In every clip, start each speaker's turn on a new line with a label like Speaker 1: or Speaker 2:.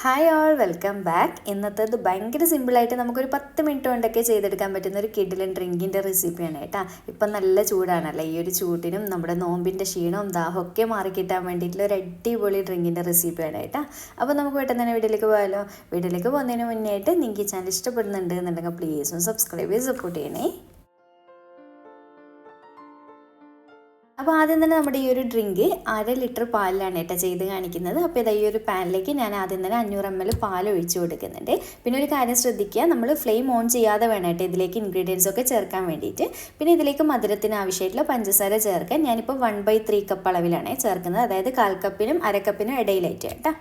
Speaker 1: Hi all, welcome back. ഇന്നത്തേത് ഭയങ്കര സിമ്പിളായിട്ട് നമുക്കൊരു 10 മിനിറ്റ് കൊണ്ടൊക്കെ ചെയ്തെടുക്കാൻ പറ്റുന്ന ഒരു കിഡിലൻ ഡ്രിങ്കിൻ്റെ റെസിപ്പിയാണ് കേട്ടോ. ഇപ്പം നല്ല ചൂടാണല്ലോ. ഈ ഒരു ചൂടിനും നമ്മുടെ നോമ്പിൻ്റെ ക്ഷീണവും ദാഹമൊക്കെ മാറിക്കിട്ടാൻ വേണ്ടിയിട്ടുള്ള ഒരു അടിപൊളി ഡ്രിങ്കിൻ്റെ റെസിപ്പിയാണ് കേട്ടോ. അപ്പോൾ നമുക്ക് പെട്ടെന്ന് തന്നെ വീട്ടിലേക്ക് പോയാലോ. വീട്ടിലേക്ക് പോകുന്നതിന് മുന്നേ ആയിട്ട് നിങ്ങൾക്ക് ഈ ചാനൽ ഇഷ്ടപ്പെടുന്നുണ്ട് എന്നുണ്ടെങ്കിൽ പ്ലീസ് ഒന്ന് സബ്സ്ക്രൈബ് ചെയ്ത് സപ്പോർട്ട് ചെയ്യണേ. അപ്പോൾ ആദ്യം തന്നെ നമ്മുടെ ഈ ഒരു ഡ്രിങ്ക് 1/2 ലിറ്റർ പാലിലാണ് കേട്ടോ ചെയ്ത് കാണിക്കുന്നത്. അപ്പോൾ ഇതാ ഈ ഒരു പാനിലേക്ക് ഞാൻ ആദ്യം തന്നെ 500 ml പാൽ ഒഴിച്ച് കൊടുക്കുന്നുണ്ട്. പിന്നെ ഒരു കാര്യം ശ്രദ്ധിക്കുക, നമ്മൾ ഫ്ലെയിം ഓൺ ചെയ്യാതെ വേണം കേട്ടോ ഇതിലേക്ക് ഇൻഗ്രീഡിയൻസ് ഒക്കെ ചേർക്കാൻ വേണ്ടിയിട്ട്. പിന്നെ ഇതിലേക്ക് മധുരത്തിന് ആവശ്യമായിട്ടുള്ള പഞ്ചസാര ചേർക്കാൻ ഞാനിപ്പോൾ 1/3 കപ്പ് അളവിലാണ് ചേർക്കുന്നത്, അതായത് 1/4 കപ്പിനും 1/2 കപ്പിനും ഇടയിലായിട്ട് കേട്ടോ.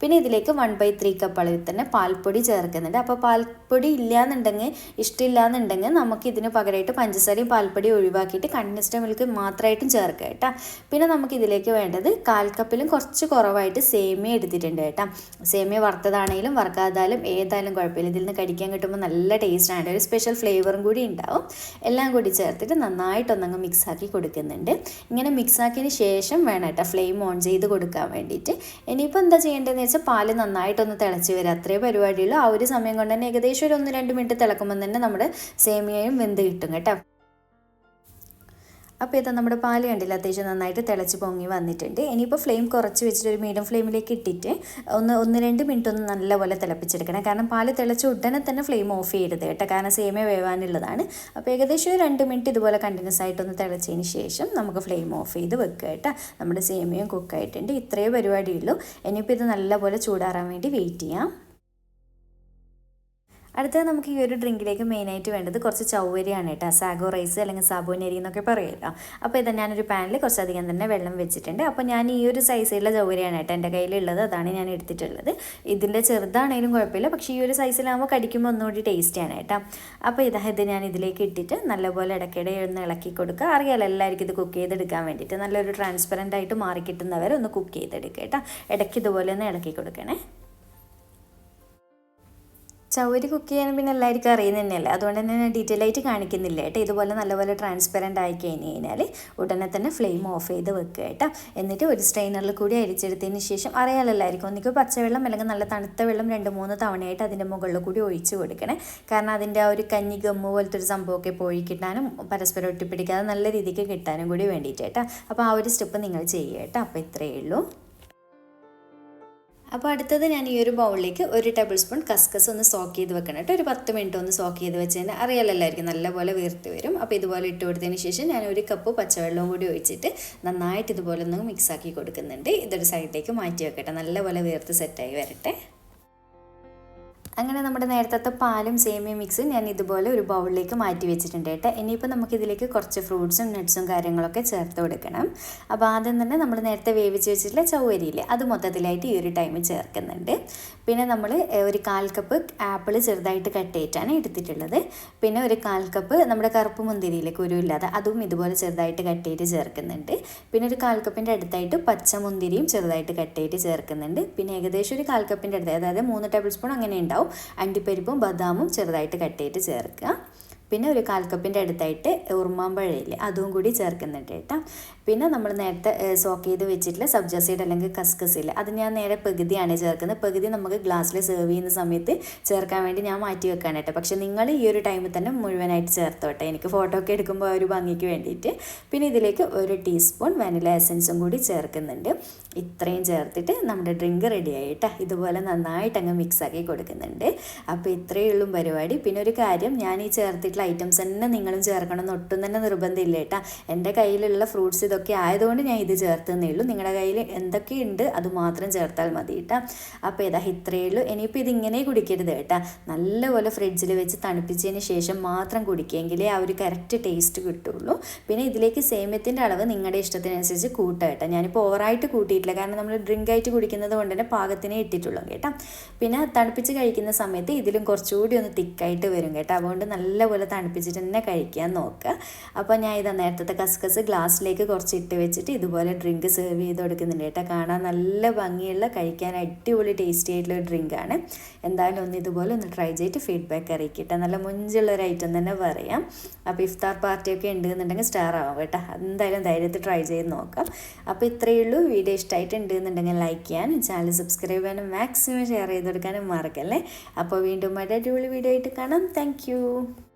Speaker 1: പിന്നെ ഇതിലേക്ക് 1/3 കപ്പ് അളവിൽ തന്നെ പാൽപ്പൊടി ചേർക്കുന്നുണ്ട്. അപ്പോൾ പാൽപ്പൊടി ഇല്ലയെന്നുണ്ടെങ്കിൽ ഇഷ്ടമില്ലാന്നുണ്ടെങ്കിൽ നമുക്ക് ഇതിന് പകരമായിട്ട് പഞ്ചസാരയും പാൽപ്പൊടി ഒഴിവാക്കിയിട്ട് കണ്ടൻസ്ഡ് മിൽക്ക് മാത്രമായിട്ടും ചേർക്കുക കേട്ടോ. പിന്നെ നമുക്ക് ഇതിലേക്ക് വേണ്ടത് 1/4 കപ്പിലും കുറച്ച് കുറവായിട്ട് സേമിയ എടുത്തിട്ടുണ്ട് കേട്ടോ. സേമിയ വറുത്തതാണെങ്കിലും വറുക്കാതായാലും ഏതായാലും കുഴപ്പമില്ല, ഇതിൽ നിന്ന് കടിക്കാൻ കിട്ടുമ്പോൾ നല്ല ടേസ്റ്റാണ്, ഒരു സ്പെഷ്യൽ ഫ്ലേവറും കൂടി ഉണ്ടാവും. എല്ലാം കൂടി ചേർത്തിട്ട് നന്നായിട്ടൊന്നങ്ങ് മിക്സാക്കി കൊടുക്കുന്നുണ്ട്. ഇങ്ങനെ മിക്സാക്കിയതിന് ശേഷം വേണം കേട്ടോ ഫ്ലെയിം ഓൺ ചെയ്ത് കൊടുക്കാൻ വേണ്ടിയിട്ട്. ഇനിയിപ്പോൾ എന്താ ചെയ്യേണ്ടതെന്ന് വെച്ചാൽ പാല് നന്നായിട്ടൊന്ന് തിളച്ച് വരിക, അത്രേ പരിപാടിയുള്ളൂ. ആ ഒരു സമയം കൊണ്ട് തന്നെ ഏകദേശം ഒരു 1-2 മിനിറ്റ് തിളക്കുമ്പോൾ തന്നെ നമ്മുടെ സേമിയയും വെന്ത് കിട്ടും കേട്ടോ. അപ്പോൾ ഇത് നമ്മുടെ പാല് കണ്ടില്ല, അത്യാവശ്യം നന്നായിട്ട് തിളച്ച് പൊങ്ങി വന്നിട്ടുണ്ട്. ഇനിയിപ്പോൾ ഫ്ലെയിം കുറച്ച് വെച്ചിട്ട് ഒരു മീഡിയം ഫ്ലെയിമിലേക്ക് ഇട്ടിട്ട് 1-2 മിനിറ്റ് ഒന്ന് നല്ലപോലെ തിളപ്പിച്ചെടുക്കണം. കാരണം പാല് തിളച്ച് ഉടനെ തന്നെ ഫ്ലെയിം ഓഫ് ചെയ്യരുത് കേട്ടോ, കാരണം സേമിയ വേവാനുള്ളതാണ്. അപ്പോൾ ഏകദേശം 2 മിനിറ്റ് ഇതുപോലെ കണ്ടിന്യൂസ് ആയിട്ടൊന്ന് തിളച്ചതിന് ശേഷം നമുക്ക് ഫ്ലെയിം ഓഫ് ചെയ്ത് വെക്കുക കേട്ടോ. നമ്മുടെ സേമിയയും കുക്കായിട്ടുണ്ട്. ഇത്രയേ പരിപാടിയുള്ളൂ. ഇനിയിപ്പോൾ ഇത് നല്ലപോലെ ചൂടാറാൻ വേണ്ടി വെയിറ്റ് ചെയ്യാം. അടുത്തത് നമുക്ക് ഈ ഒരു ഡ്രിങ്കിലേക്ക് മെയിനായിട്ട് വേണ്ടത് കുറച്ച് ചൗവരിയാണ് കേട്ടോ. സാഗോ റൈസ് അല്ലെങ്കിൽ സാബൂനരി എന്നൊക്കെ പറയുമല്ലോ. അപ്പോൾ ഇത് ഞാനൊരു പാനിൽ കുറച്ചധികം തന്നെ വെള്ളം വെച്ചിട്ടുണ്ട്. അപ്പോൾ ഞാൻ ഈ ഒരു സൈസിലുള്ള ചൗവരിയാണ് കേട്ടോ എൻ്റെ കയ്യിലുള്ളത്, അതാണ് ഞാൻ എടുത്തിട്ടുള്ളത്. ഇതിൻ്റെ ചെറുതാണെങ്കിലും കുഴപ്പമില്ല, പക്ഷേ ഈ ഒരു സൈസിലാകുമ്പോൾ കടിക്കുമ്പോൾ ഒന്നുകൂടി ടേസ്റ്റിയാണ് കേട്ടോ. അപ്പോൾ ഇത് ഞാൻ ഇതിലേക്ക് ഇട്ടിട്ട് നല്ലപോലെ ഇടയ്ക്കിടെ ഒന്ന് ഇളക്കി കൊടുക്കുക. അറിയാലോ എല്ലാവർക്കും ഇത് കുക്ക് ചെയ്തെടുക്കാൻ വേണ്ടിയിട്ട് നല്ലൊരു ട്രാൻസ്പെറൻ്റ് ആയിട്ട് മാറി കിട്ടുന്നവരെ ഒന്ന് കുക്ക് ചെയ്തെടുക്കുക കേട്ടോ. ഇടയ്ക്ക് ഇതുപോലെ ഒന്ന് ഇളക്കി കൊടുക്കണേ. ചൗവരി കുക്ക് ചെയ്യാൻ പിന്നെ എല്ലാവർക്കും അറിയുന്നത് തന്നെയല്ലേ, അതുകൊണ്ട് തന്നെ ഞാൻ ഡീറ്റെയിൽ ആയിട്ട് കാണിക്കുന്നില്ല കേട്ടോ. ഇതുപോലെ നല്ലപോലെ ട്രാൻസ്പെറൻ്റ് ആയി കഴിഞ്ഞ് കഴിഞ്ഞാൽ ഉടനെ തന്നെ ഫ്ലെയിം ഓഫ് ചെയ്ത് വെക്കുക കേട്ടോ. എന്നിട്ട് ഒരു സ്ട്രെയിനറിൽ കൂടി അരിച്ചെടുത്തതിന് ശേഷം അറിയാലോ എല്ലാവർക്കും ഒന്നിപ്പോൾ പച്ചവെള്ളം അല്ലെങ്കിൽ നല്ല തണുത്ത വെള്ളം 2-3 തവണയായിട്ട് അതിൻ്റെ മുകളിൽ കൂടി ഒഴിച്ച് കൊടുക്കണേ. കാരണം അതിൻ്റെ ആ ഒരു കഞ്ഞി ഗമ്മ് പോലത്തെ ഒരു സംഭവമൊക്കെ പോയി കിട്ടാനും പരസ്പരം ഒട്ടിപ്പിടിക്കാതെ നല്ല രീതിക്ക് കിട്ടാനും കൂടി വേണ്ടിയിട്ട് കേട്ടോ. അപ്പോൾ ആ ഒരു സ്റ്റെപ്പ് നിങ്ങൾ ചെയ്യുക കേട്ടോ. അപ്പോൾ ഇത്രയേ ഉള്ളൂ. അപ്പോൾ അടുത്തത് ഞാൻ ഈ ഒരു ബൗളിലേക്ക് 1 ടേബിൾ സ്പൂൺ കസ്കസ് ഒന്ന് സോക്ക് ചെയ്ത് വെക്കണം കേട്ടോ. ഒരു 10 മിനിറ്റ് ഒന്ന് സോക്ക് ചെയ്ത് വെച്ച് കഴിഞ്ഞാൽ അറിയാലോ എല്ലാവർക്കും നല്ലപോലെ വീർത്ത് വരും. അപ്പോൾ ഇതുപോലെ ഇട്ട് കൊടുത്തതിന് ശേഷം ഞാൻ 1 കപ്പ് പച്ചവെള്ളവും കൂടി ഒഴിച്ചിട്ട് നന്നായിട്ട് ഇതുപോലെ ഒന്ന് മിക്സാക്കി കൊടുക്കുന്നുണ്ട്. ഇതൊരു സൈഡിലേക്ക് മാറ്റി വെക്കട്ടെ, നല്ലപോലെ വീർത്ത് സെറ്റായി വരട്ടെ. അങ്ങനെ നമ്മുടെ നേരത്തെ പാലും സേമിയ മിക്സും ഞാൻ ഇതുപോലെ ഒരു ബൗളിലേക്ക് മാറ്റി വെച്ചിട്ടുണ്ട് കേട്ടോ. ഇനിയിപ്പോൾ നമുക്കിതിലേക്ക് കുറച്ച് ഫ്രൂട്ട്സും നട്ട്സും കാര്യങ്ങളൊക്കെ ചേർത്ത് കൊടുക്കണം. അപ്പോൾ ആദ്യം തന്നെ നമ്മൾ നേരത്തെ വേവിച്ച് വെച്ചിട്ടുള്ള ചൗവരിയില്ലേ, അത് മൊത്തത്തിലായിട്ട് ഈ ഒരു ടൈമിൽ ചേർക്കുന്നുണ്ട്. പിന്നെ നമ്മൾ ഒരു 1/4 കപ്പ് ആപ്പിൾ ചെറുതായിട്ട് കട്ട് ചെയ്തിട്ടാണ് എടുത്തിട്ടുള്ളത്. പിന്നെ ഒരു 1/4 കപ്പ് നമ്മുടെ കറുപ്പ് മുന്തിരിയിലെ കുരുവില്ലാതെ അതും ഇതുപോലെ ചെറുതായിട്ട് കട്ട് ചെയ്ത് ചേർക്കുന്നുണ്ട്. പിന്നെ ഒരു 1/4 കപ്പിൻ്റെ അടുത്തായിട്ട് പച്ചമുന്തിരിയും ചെറുതായിട്ട് കട്ട് ചെയ്ത് ചേർക്കുന്നുണ്ട്. പിന്നെ ഏകദേശം ഒരു 1/4 കപ്പിൻ്റെ അടുത്ത്, അതായത് 3 ടേബിൾ സ്പൂൺ അങ്ങനെ ഉണ്ടാവും. അണ്ടിപ്പരിപ്പും ബദാമും ചെറുതായിട്ട് കട്ട് ചെയ്ത് ചേർക്കുക. പിന്നെ ഒരു 1/4 കപ്പിൻ്റെ അടുത്തായിട്ട് ഉറുമാമ്പഴയില്ലേ, അതും കൂടി ചേർക്കുന്നുണ്ട് കേട്ടോ. പിന്നെ നമ്മൾ നേരത്തെ സോക്ക് ചെയ്ത് വെച്ചിട്ടുള്ള സബ്ജ സീഡ് അല്ലെങ്കിൽ കസ്കസില്ല, അത് ഞാൻ നേരെ പകുതിയാണ് ചേർക്കുന്നത്. പകുതി നമുക്ക് ഗ്ലാസ്സിൽ സെർവ് ചെയ്യുന്ന സമയത്ത് ചേർക്കാൻ വേണ്ടി ഞാൻ മാറ്റി വെക്കാൻ കേട്ടോ. പക്ഷേ നിങ്ങൾ ഈ ഒരു ടൈമിൽ തന്നെ മുഴുവനായിട്ട് ചേർത്തോട്ടെ, എനിക്ക് ഫോട്ടോ ഒക്കെ എടുക്കുമ്പോൾ ഒരു ഭംഗിക്ക് വേണ്ടിയിട്ട്. പിന്നെ ഇതിലേക്ക് 1 ടീസ്പൂൺ വാനില എസൻസും കൂടി ചേർക്കുന്നുണ്ട്. ഇത്രയും ചേർത്തിട്ട് നമ്മുടെ ഡ്രിങ്ക് റെഡിയായി കേട്ടോ. ഇതുപോലെ നന്നായിട്ട് അങ്ങ് മിക്സാക്കി കൊടുക്കുന്നുണ്ട്. അപ്പോൾ ഇത്രയേ ഉള്ളൂ പരിപാടി. പിന്നെ ഒരു കാര്യം, ഞാൻ ഈ ചേർത്തിട്ടുള്ള ഐറ്റംസ് തന്നെ നിങ്ങളും ചേർക്കണം എന്ന് ഒട്ടും തന്നെ നിർബന്ധമില്ല കേട്ടോ. എൻ്റെ കയ്യിലുള്ള ഫ്രൂട്ട്സ് ഇതൊക്കെ ആയതുകൊണ്ട് ഞാൻ ഇത് ചേർത്തന്നേ ഉള്ളൂ. നിങ്ങളുടെ കയ്യിൽ എന്തൊക്കെയുണ്ട് അത് മാത്രം ചേർത്താൽ മതി കേട്ടോ. അപ്പോൾ ഇത്രയേ ഉള്ളൂ. ഇനിയിപ്പോൾ ഇതിങ്ങനെ കുടിക്കരുത് കേട്ടോ, നല്ലപോലെ ഫ്രിഡ്ജിൽ വെച്ച് തണുപ്പിച്ചതിന് ശേഷം മാത്രം കുടിക്കുമെങ്കിലേ ആ ഒരു കറക്റ്റ് ടേസ്റ്റ് കിട്ടുള്ളൂ. പിന്നെ ഇതിലേക്ക് സേമ്യത്തിൻ്റെ അളവ് നിങ്ങളുടെ ഇഷ്ടത്തിനനുസരിച്ച് കൂട്ടുക കേട്ടോ. ഞാനിപ്പോൾ ഓവറായിട്ട് കൂട്ടിയിട്ടില്ല, കാരണം നമ്മൾ ഡ്രിങ്ക് ആയിട്ട് കുടിക്കുന്നത് കൊണ്ട് തന്നെ പാകത്തിനേ ഇട്ടിട്ടുള്ളൂ കേട്ടോ. പിന്നെ തണുപ്പിച്ച് കഴിക്കുന്ന സമയത്ത് ഇതിലും കുറച്ചുകൂടി ഒന്ന് തിക്കായിട്ട് വരും കേട്ടോ. അതുകൊണ്ട് നല്ലപോലെ തണുപ്പിച്ചിട്ട് തന്നെ കഴിക്കാൻ നോക്കുക. അപ്പോൾ ഞാൻ ഇതാ നേരത്തെ കസ്കസ് ഗ്ലാസ്സിലേക്ക് കുറച്ച് ഇട്ട് വെച്ചിട്ട് ഇതുപോലെ ഡ്രിങ്ക് സെർവ് ചെയ്ത് കൊടുക്കുന്നുണ്ട് കേട്ടോ. കാണാൻ നല്ല ഭംഗിയുള്ള, കഴിക്കാൻ അടിപൊളി ടേസ്റ്റി ആയിട്ടുള്ള ഡ്രിങ്കാണ്. എന്തായാലും ഒന്ന് ഇതുപോലെ ഒന്ന് ട്രൈ ചെയ്തിട്ട് ഫീഡ്ബാക്ക് അറിയിക്കട്ടെ. നല്ല മുഞ്ചുള്ളൊരു ഐറ്റം തന്നെ പറയാം. അപ്പോൾ ഇഫ്താർ പാർട്ടിയൊക്കെ ഉണ്ടെന്നുണ്ടെങ്കിൽ സ്റ്റാർ ആവാം കേട്ടോ. എന്തായാലും ധൈര്യത്തിൽ ട്രൈ ചെയ്ത് നോക്കാം. അപ്പോൾ ഇത്രയേ ഉള്ളൂ. വീഡിയോ ഇഷ്ടമായിട്ടുണ്ട് എന്നുണ്ടെങ്കിൽ ലൈക്ക് ചെയ്യാനും ചാനൽ സബ്സ്ക്രൈബ് ചെയ്യാനും മാക്സിമം ഷെയർ ചെയ്ത് കൊടുക്കാനും മറക്കല്ലേ. അപ്പോൾ വീണ്ടും ഒരു അടിപൊളി വീഡിയോ ആയിട്ട് കാണാം. താങ്ക്